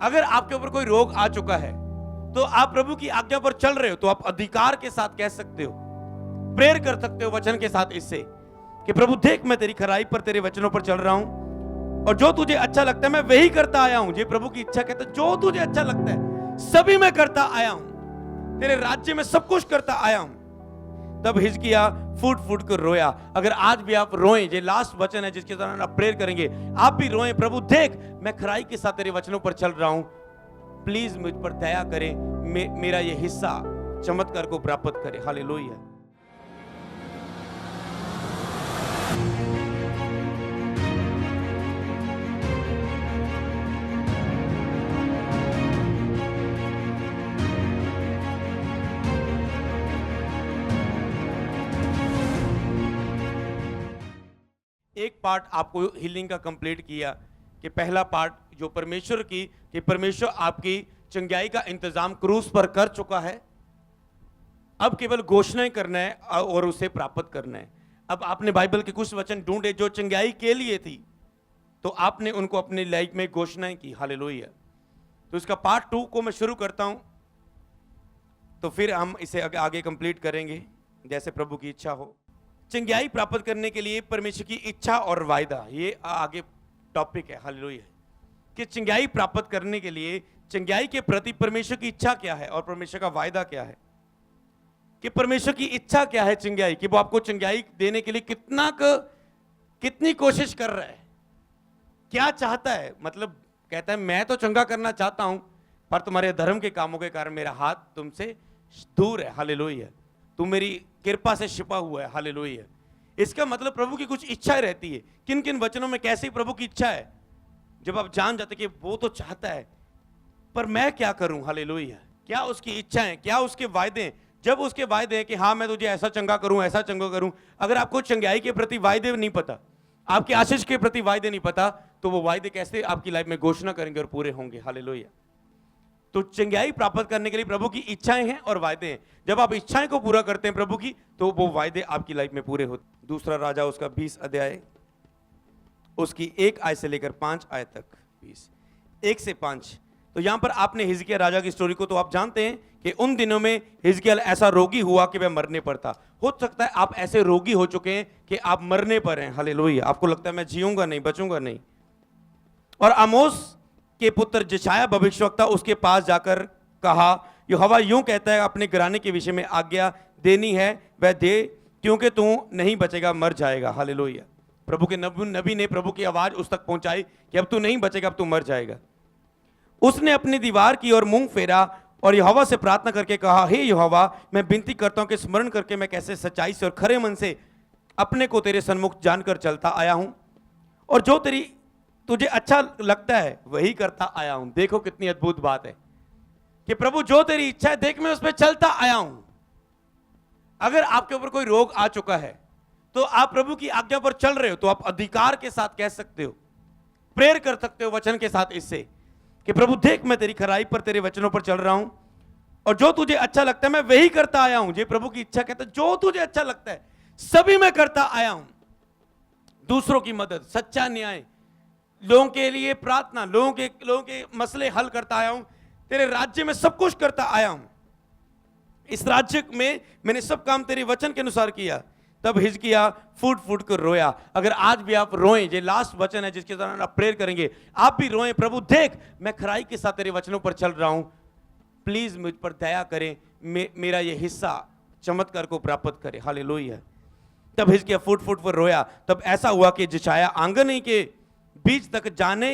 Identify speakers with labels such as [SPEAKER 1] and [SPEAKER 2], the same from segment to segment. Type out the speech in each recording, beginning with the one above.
[SPEAKER 1] अगर आपके ऊपर कोई रोग आ चुका है तो आप प्रभु की आज्ञा पर चल रहे हो, तो आप अधिकार के साथ कह सकते हो, प्रेयर कर सकते हो वचन के साथ इससे कि प्रभु देख मैं तेरी खराई पर, तेरे वचनों पर चल रहा हूं और जो तुझे अच्छा लगता है मैं वही करता आया हूं। ये प्रभु की इच्छा कहता है, जो तुझे अच्छा लगता है सभी मैं करता आया हूं, तेरे राज्य में सब कुछ करता आया हूं। तब हिजकिय्याह फूट फूट कर रोया। अगर आज भी आप रोएं, ये लास्ट वचन है जिसके दौरान आप प्रेयर करेंगे, आप भी रोएं, प्रभु देख मैं खराई के साथ तेरे वचनों पर चल रहा हूं, प्लीज मुझ पर दया करें, मेरा ये हिस्सा चमत्कार को प्राप्त करे। हालेलुया। एक पार्ट आपको हीलिंग का कंप्लीट किया कि पहला पार्ट जो परमेश्वर की, कि परमेश्वर आपकी चंगाई का इंतजाम क्रूस पर कर चुका है, अब केवल घोषणाएं करना है और उसे प्राप्त करना है। अब आपने बाइबल के कुछ वचन ढूंढे जो चंगाई के लिए थी, तो आपने उनको अपनी लाइफ में घोषणाएं की। हालेलुया। तो इसका पार्ट 2 को मैं शुरू करता हूं, तो फिर हम इसे आगे कंप्लीट करेंगे जैसे प्रभु की इच्छा हो। चंगाई प्राप्त करने के लिए परमेश्वर की इच्छा और वायदा, ये आगे टॉपिक है। हालेलुया। कि चंगाई प्राप्त करने के लिए चंगाई के प्रति परमेश्वर की इच्छा क्या है और परमेश्वर का वायदा क्या है, कि परमेश्वर की इच्छा क्या है चंगाई, कि वो आपको चंगाई देने के लिए कितनी कोशिश कर रहा है, क्या चाहता है। मतलब कहता है मैं तो चंगा करना चाहता हूं, पर तुम्हारे धर्म के कामों के कारण मेरा हाथ तुमसे दूर है। हालेलुया। तुम मेरी कृपा से छिपा हुआ है। हालेलुया। इसका मतलब प्रभु की कुछ इच्छा रहती है। किन किन वचनों में कैसी प्रभु की इच्छा है, जब आप जान जाते कि वो तो चाहता है, पर मैं क्या करूं। हालेलुया। क्या उसकी इच्छा है, क्या उसके वायदे हैं। जब उसके वायदे हैं कि हाँ मैं तुझे ऐसा चंगा करूं, ऐसा चंगा करूं, अगर आपको चंगाई के प्रति वायदे नहीं पता, आपके आशीष के प्रति वायदे नहीं पता, तो वो वायदे कैसे आपकी लाइफ में घोषणा करेंगे और पूरे होंगे। हालेलुया। तो चंगाई प्राप्त करने के लिए प्रभु की इच्छाएं हैं और वायदे हैं। जब आप इच्छाएं को पूरा करते हैं प्रभु की, तो वो वायदे आपकी लाइफ में पूरे होते। दूसरा राजा उसका 20 अध्याय, उसकी 1 आयत से लेकर 5 आयत तक, 20 1 से 5। तो यहां पर आपने हिजकिय्याह राजा की स्टोरी को तो आप जानते हैं कि उन दिनों में हिजकिय्याह ऐसा रोगी हुआ कि वह मरने पर था। हो सकता है आप ऐसे रोगी हो चुके हैं कि आप मरने पर हैं। हालेलुया। आपको लगता है मैं जीऊंगा नहीं, बचूंगा नहीं। और आमोस के पुत्र यशायाह भविष्यवक्ता उसके पास जाकर कहा, यहोवा यूं कहता है, अपने घराने के विषय में आज्ञा देनी है वह दे, क्योंकि तू नहीं बचेगा, मर जाएगा। हालेलुया। प्रभु के नबी ने प्रभु की आवाज उस तक पहुंचाई कि अब तू नहीं बचेगा, अब तू मर जाएगा। उसने अपनी दीवार की ओर मुंह फेरा और यहोवा से प्रार्थना करके कहा, हे यहोवा, मैं विनती करता हूं कि स्मरण करके मैं कैसे सच्चाई से और खरे मन से अपने को तेरे सन्मुख जानकर चलता आया हूं, और जो तुझे अच्छा लगता है वही करता आया हूं। देखो कितनी अद्भुत बात है कि प्रभु जो तेरी इच्छा है देख मैं उस पर चलता आया हूं। अगर आपके ऊपर कोई रोग आ चुका है तो आप प्रभु की आज्ञा पर चल रहे हो, तो आप अधिकार के साथ कह सकते हो, प्रेयर कर सकते हो वचन के साथ इससे कि प्रभु देख मैं तेरी खराई पर, तेरे वचनों पर चल रहा हूं और जो तुझे अच्छा लगता है मैं वही करता आया हूं। ये प्रभु की इच्छा कहता है, जो तुझे अच्छा लगता है सभी मैं करता आया हूं। दूसरों की मदद, सच्चा न्याय, लोगों के लिए प्रार्थना, लोगों के मसले हल करता आया हूं। तेरे राज्य में सब कुछ करता आया हूं। इस राज्य में मैंने सब काम तेरे वचन के अनुसार किया। तब हिजकिय्याह फूट फूट कर रोया। अगर आज भी आप रोएं, ये लास्ट वचन है जिसके दौरान आप प्रेयर करेंगे, आप भी रोएं, प्रभु देख मैं खराई के साथ तेरे वचनों पर चल रहा हूं, प्लीज मुझ पर दया करें, मेरा ये हिस्सा चमत्कार को प्राप्त करे। हालेलुया। तब हिजकिय्याह फूट फूट कर रोया। तब ऐसा हुआ कि यशायाह आंगन ही के बीच तक जाने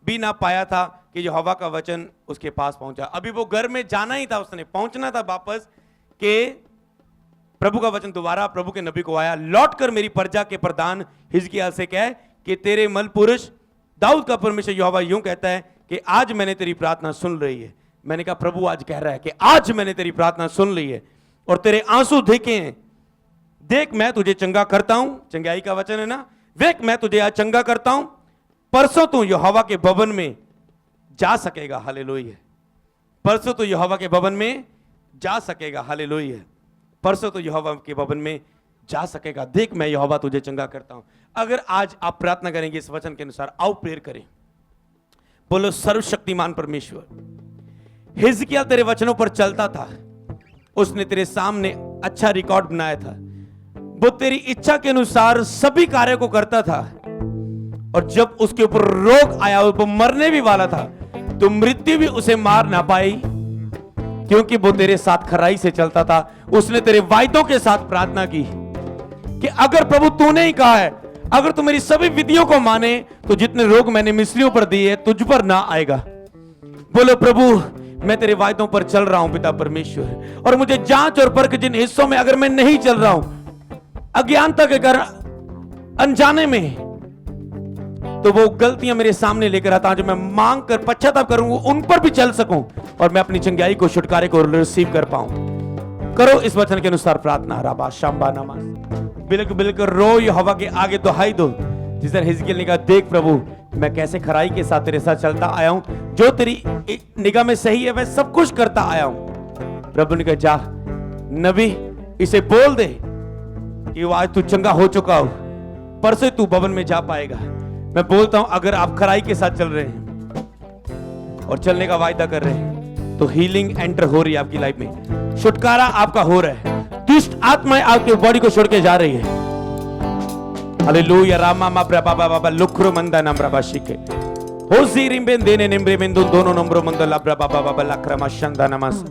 [SPEAKER 1] भी ना पाया था कि यहोवा का वचन उसके पास पहुंचा। अभी वो घर में जाना ही था, उसने पहुंचना था वापस, कि प्रभु का वचन दोबारा प्रभु के नबी को आया, लौट कर मेरी प्रजा के प्रधान हिजकिय्याह से कह कि तेरे मल पुरुष दाऊद का परमेश्वर यहोवा यूं कहता है कि आज मैंने तेरी प्रार्थना सुन रही है। मैंने कहा प्रभु आज कह रहा है कि आज मैंने तेरी प्रार्थना सुन ली है और तेरे आंसू देखे हैं। देख मैं तुझे चंगा करता हूं, चंगाई का वचन है ना, देख मैं तुझे आज चंगा करता हूं, परसों तू यहोवा के भवन में जा सकेगा। हालेलुया। परसों तो यहोवा के भवन में जा सकेगा। हालेलुया। परसों तो यहोवा के भवन में जा सकेगा। देख मैं यहोवा तुझे चंगा करता हूं। अगर आज आप प्रार्थना करेंगे इस वचन के अनुसार, आओ प्रेयर करें। बोलो सर्वशक्तिमान परमेश्वर। हिजकिय्याह तेरे वचनों पर चलता था, उसने तेरे सामने अच्छा रिकॉर्ड बनाया था, वो तेरी इच्छा के अनुसार सभी कार्यों को करता था, और जब उसके ऊपर रोग आया, वो मरने भी वाला था, तो मृत्यु भी उसे मार ना पाई, क्योंकि वो तेरे साथ खराई से चलता था। उसने तेरे वायदों के साथ प्रार्थना की कि अगर प्रभु तूने ही कहा है, अगर तू मेरी सभी विधियों को माने, तो जितने रोग मैंने मिस्रियों पर दिए तुझ पर ना आएगा। बोलो प्रभु मैं तेरे वायदों पर चल रहा हूं पिता परमेश्वर, और मुझे जांच और परख जिन हिस्सों में अगर मैं नहीं चल रहा हूं, अज्ञानता के कारण, अनजाने में, तो वो गलतियां मेरे सामने लेकर आता, जो मैं मांग कर पश्चाताप करूं, उन पर भी चल सकूं, और मैं अपनी चंगाई को, छुटकारे को रिसीव कर पाऊं। करो इस वचन के अनुसार प्रार्थना। राबा शाम्बा नमाज बिलक बिलक रो यहोवा के आगे दुहाई दो, जिस तरह हिजकिय्याह ने कहा, देख प्रभु मैं कैसे खराई के साथ तेरे साथ चलता आया हूं, जो तेरी निगाह में सही है वह सब कुछ करता आया हूं। प्रभु ने कहा जा नबी इसे बोल दे कि आज तू चंगा हो चुका हो, परसों तू भवन में जा पाएगा। मैं बोलता हूं अगर आप खराई के साथ चल रहे हैं और चलने का वायदा कर रहे हैं, तो हीलिंग एंटर हो रही है आपकी लाइफ में, छुटकारा आपका हो रहा है, दुष्ट आत्माएं आपके बॉडी को छोड़ के जा रही है। हालेलुया। रामा मा प्रभा बाबा लुक्रो मंदा नम्र बाशिके हो जीरिम बेन देने निम्रे मेंदो दोनों नम्रो मंदो लाब्रा बाबा बाबा लक्रमा शंदा नमस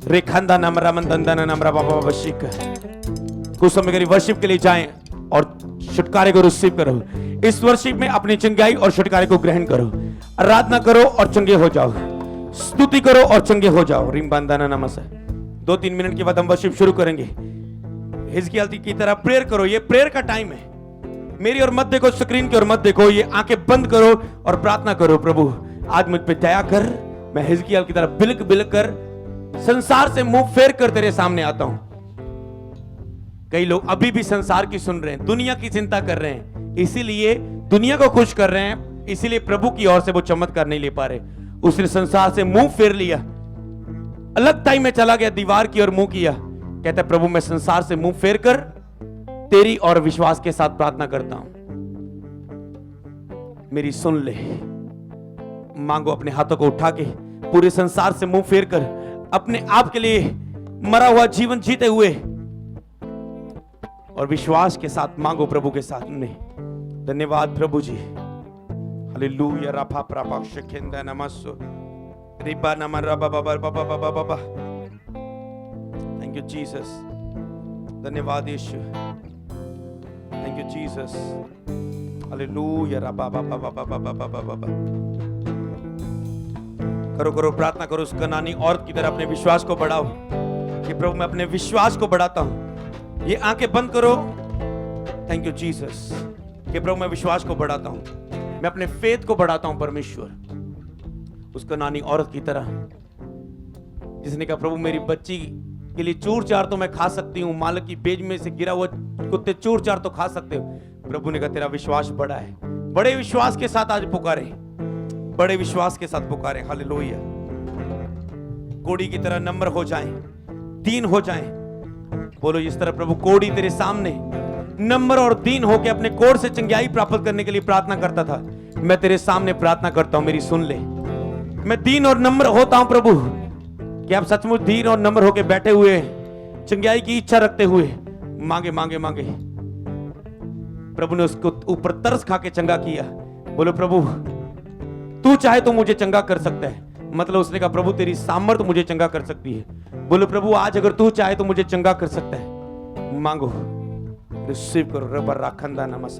[SPEAKER 1] रेखंदा नम्रा मंदंदा नम्रा बाबा बाशिक। कुछ समय के लिए वर्शिप के लिए जाएं और छुटकारे को रिसीव करो। इस वर्शिप में अपनी चंगाई और छुटकारे को ग्रहण करो, आराधना करो और चंगे हो जाओ, स्तुति करो और चंगे हो जाओ। रिम बंदना नमस। 2-3 मिनट के बाद हम वर्शिप शुरू करेंगे। हिजकिय्याह की तरह प्रेयर करो, ये प्रेयर का टाइम है। मेरी और मत देखो, स्क्रीन की ओर मत देखो, ये आंखें बंद करो और प्रार्थना करो, प्रभु आज मुझ पे दया कर, मैं हिजकिय्याह की तरह बिलक बिलक कर, संसार से मुंह फेर कर तेरे सामने आता हूं। कई लोग अभी भी संसार की सुन रहे हैं, दुनिया की चिंता कर रहे हैं, इसीलिए दुनिया को खुश कर रहे हैं, इसीलिए प्रभु की ओर से वो चमत्कार नहीं ले पा रहे। उसने संसार से मुंह फेर लिया, अलग टाइम में चला गया, दीवार की ओर मुंह किया, कहता है प्रभु मैं संसार से मुंह फेर कर तेरी और विश्वास के साथ प्रार्थना करता हूं, मेरी सुन ले। मांगो अपने हाथों को उठा के, पूरे संसार से मुंह फेर कर, अपने आप के लिए मरा हुआ जीवन जीते हुए, और विश्वास के साथ मांगो प्रभु के साथ में। धन्यवाद प्रभु जी। हालेलुया। राफा प्रापा शकेंदा नमस्सो रिबा नमरा बाबा बाबा बाबा बाबा। Thank you Jesus. धन्यवाद Yeshu. Thank you Jesus. Hallelujah. राबा बाबा बाबा बाबा बाबा। करो करो प्रार्थना करो, उस कनानी औरत की तरह अपने विश्वास को बढ़ाओ कि प्रभु मैं अपने विश्वास को बढ़ाता हूं। ये आंखें बंद करो। थैंक यू जीसस कि प्रभु मैं विश्वास को बढ़ाता हूं, मैं अपने फेथ को बढ़ाता हूं परमेश्वर। उस कनानी औरत की तरह जिसने कहा प्रभु मेरी बच्ची के लिए चूर चार तो मैं खा सकती हूँ, मालक की पेज में से गिरा हुआ कुत्ते चूर चार तो खा सकते हो। प्रभु ने कहा तेरा विश्वास बड़ा है। बड़े विश्वास के साथ आज पुकारे, बड़े विश्वास के साथ पुकारे। हालेलुया। कोड़ी की तरह नम्र हो जाएं, दीन हो जाएं। बोलो इस तरह प्रभु कोड़ी तेरे सामने नम्र और दीन होकर अपने कोड़ से चंगाई प्राप्त करने के लिए प्रार्थना करता था। मैं तेरे सामने प्रार्थना करता हूं, मेरी सुन ले। मैं दीन और नम्र होता हूं प्रभु, कि आप सचमुच दीन और नम्र होकर बैठे हुए चंगाई की इच्छा रखते हुए मांगे मांगे मांगे। प्रभु ने उसको ऊपर तरस खा के चंगा किया। बोलो प्रभु तू चाहे तो मुझे चंगा कर सकता है। मतलब उसने कहा प्रभु तेरी सामर्थ मुझे चंगा कर सकती है। बोलो प्रभु आज अगर तू चाहे तो मुझे चंगा कर सकता है। मांगो, रिसीव करो। रबर राखंदा नमस।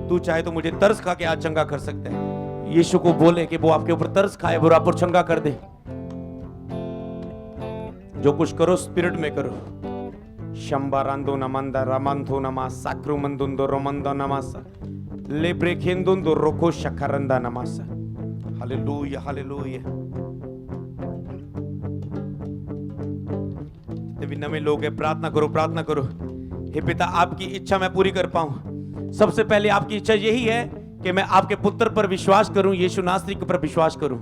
[SPEAKER 1] तू चाहे तो मुझे तरस खा के आज चंगा कर सकता है। यीशु को बोले कि वो आपके ऊपर तरस खाए, वो आप पर चंगा कर दे। जो कुछ करो स्पिरिट में करो। शंबारांदो नमंदा रामंथो नमा साक्रो मंदुंदो रोमंदो नमासा लेब्रेखेंदुंदो रोको शखरंदा नमासा। Hallelujah hallelujah. जितने नए लोग हैं प्रार्थना करो, प्रार्थना करो। हे पिता आपकी इच्छा मैं पूरी कर पाऊं। सबसे पहले आपकी इच्छा यही है कि मैं आपके पुत्र पर विश्वास करूं, यीशु नासरी के पर विश्वास करूं।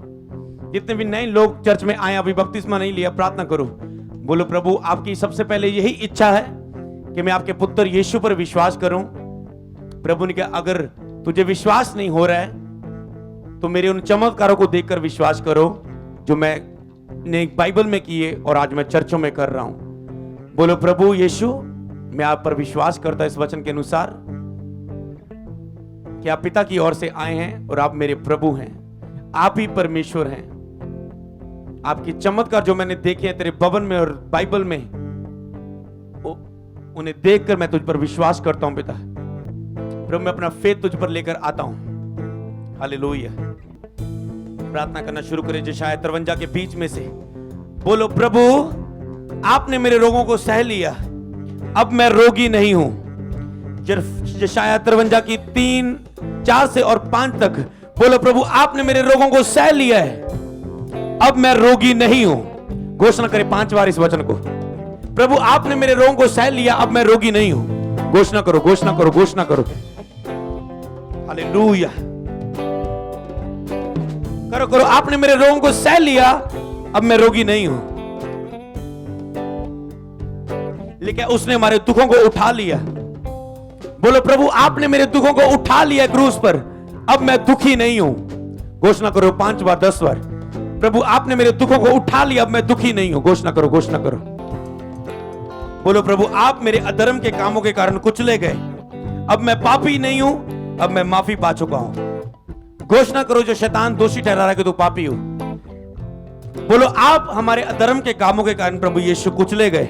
[SPEAKER 1] जितने भी नए लोग चर्च में आए, अभी बपतिस्मा नहीं लिया, प्रार्थना करो। बोलो प्रभु आपकी सबसे पहले यही इच्छा है कि मैं आपके पुत्र यीशु पर विश्वास करूं। प्रभु ने कहा अगर तुझे विश्वास नहीं हो रहा है तो मेरे उन चमत्कारों को देखकर विश्वास करो जो मैंने बाइबल में किए और आज मैं चर्चों में कर रहा हूं। बोलो प्रभु यीशु, मैं आप पर विश्वास करता इस वचन के अनुसार कि आप पिता की ओर से आए हैं और आप मेरे प्रभु हैं, आप ही परमेश्वर हैं। आपकी चमत्कार जो मैंने देखे हैं तेरे भवन में और बाइबल में, उन्हें देखकर मैं तुझ पर विश्वास करता हूं पिता। प्रभु मैं अपना फेथ तुझ पर लेकर आता हूं। हालेलुया। प्रार्थना करना शुरू करें यशायाह 53 के बीच में से। बोलो प्रभु, आपने मेरे रोगों को सह लिया, अब मैं रोगी नहीं हूं। यशायाह 53 की 3, 4 से और 5 तक बोलो प्रभु, आपने मेरे रोगों को सह लिया है, अब मैं रोगी नहीं हूं। घोषणा करें 5 बार इस वचन को। प्रभु आपने मेरे रोगों को सह लिया, अब मैं रोगी नहीं हूं। घोषणा करो, घोषणा करो, घोषणा करो। हालेलुया। करो करो, आपने मेरे रोगों को सह लिया, अब मैं रोगी नहीं हूं। लेकिन उसने हमारे दुखों को उठा लिया। बोलो प्रभु आपने मेरे दुखों को उठा लिया क्रूस पर, अब मैं दुखी नहीं हूं। घोषणा करो 5 बार, 10 बार। प्रभु आपने मेरे दुखों को उठा लिया, अब मैं दुखी नहीं हूं। घोषणा करो, घोषणा करो। बोलो प्रभु आप मेरे अधर्म के कामों के कारण कुचले गए, अब मैं पापी नहीं हूं, अब मैं माफी पा चुका हूं। घोषणा करो, जो शैतान दोषी ठहरा रहा है कि तू पापी हो, बोलो आप हमारे अधर्म के कामों के कारण प्रभु यीशु कुचले गए,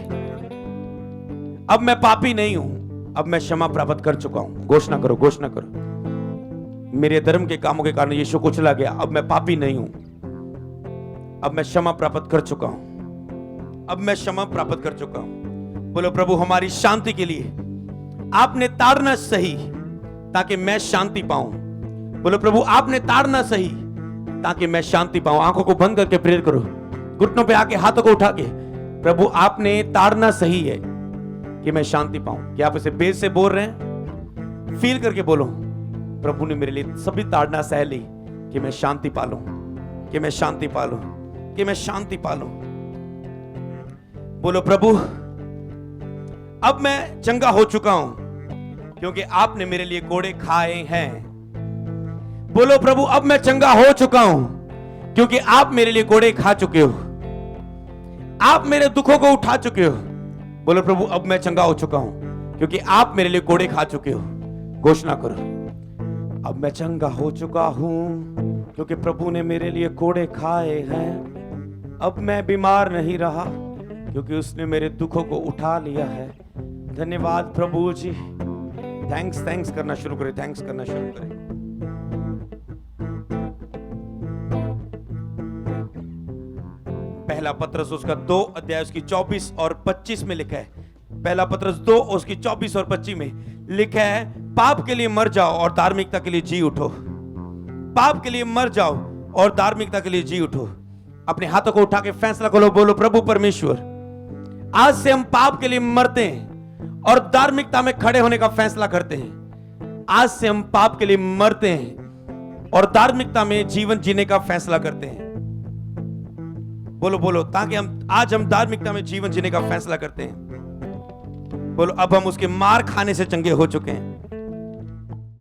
[SPEAKER 1] अब मैं पापी नहीं हूं, अब मैं क्षमा प्राप्त कर चुका हूं। घोषणा करो, घोषणा करो। मेरे धर्म के कामों के कारण यीशु कुचला गया, अब मैं पापी नहीं हूं, अब मैं क्षमा प्राप्त कर चुका हूं, अब मैं क्षमा प्राप्त कर चुका हूं। बोलो प्रभु हमारी शांति के लिए आपने ताड़ना सही ताकि मैं शांति पाऊं। बोलो प्रभु आपने ताड़ना सही ताकि मैं शांति पाऊं। आंखों को बंद करके प्रेयर करो, घुटनों पे आके हाथों को उठा के, प्रभु आपने ताड़ना सही है कि मैं शांति पाऊं। क्या आप इसे बेस से बोल रहे हैं? फील करके बोलो, प्रभु ने मेरे लिए सभी ताड़ना सह ली कि मैं शांति पालूं, कि मैं शांति पालूं, कि मैं शांति पालूं। बोलो प्रभु अब मैं चंगा हो चुका हूं क्योंकि आपने मेरे लिए कोड़े खाए हैं। बोलो प्रभु अब मैं चंगा हो चुका हूं क्योंकि आप मेरे लिए कोड़े खा चुके हो, आप मेरे दुखों को उठा चुके हो। बोलो प्रभु अब मैं चंगा हो चुका हूं क्योंकि आप मेरे लिए कोड़े खा चुके हो। घोषणा करो, अब मैं चंगा हो चुका हूं क्योंकि प्रभु ने मेरे लिए कोड़े खाए हैं। अब मैं बीमार नहीं रहा क्योंकि उसने मेरे दुखों को उठा लिया है। धन्यवाद प्रभु जी। थैंक्स करना शुरू करें, थैंक्स करना शुरू करें। पहला पत्रस उसका 2 अध्याय उसकी 24 और 25 में लिखा है। पहला पत्रस 2 उसकी 24 और 25 में लिखा है, पाप के लिए मर जाओ और धार्मिकता के लिए जी उठो। पाप के लिए मर जाओ और धार्मिकता के लिए जी उठो। अपने हाथों को उठा के फैसला करो, बोलो प्रभु परमेश्वर आज से हम पाप के लिए मरते हैं और धार्मिकता में खड़े होने का फैसला करते हैं। आज से हम पाप के लिए मरते हैं और धार्मिकता में जीवन जीने का फैसला करते हैं। बोलो बोलो, ताकि हम आज हम धार्मिकता में जीवन जीने का फैसला करते हैं। बोलो अब हम उसके मार खाने से चंगे हो चुके हैं।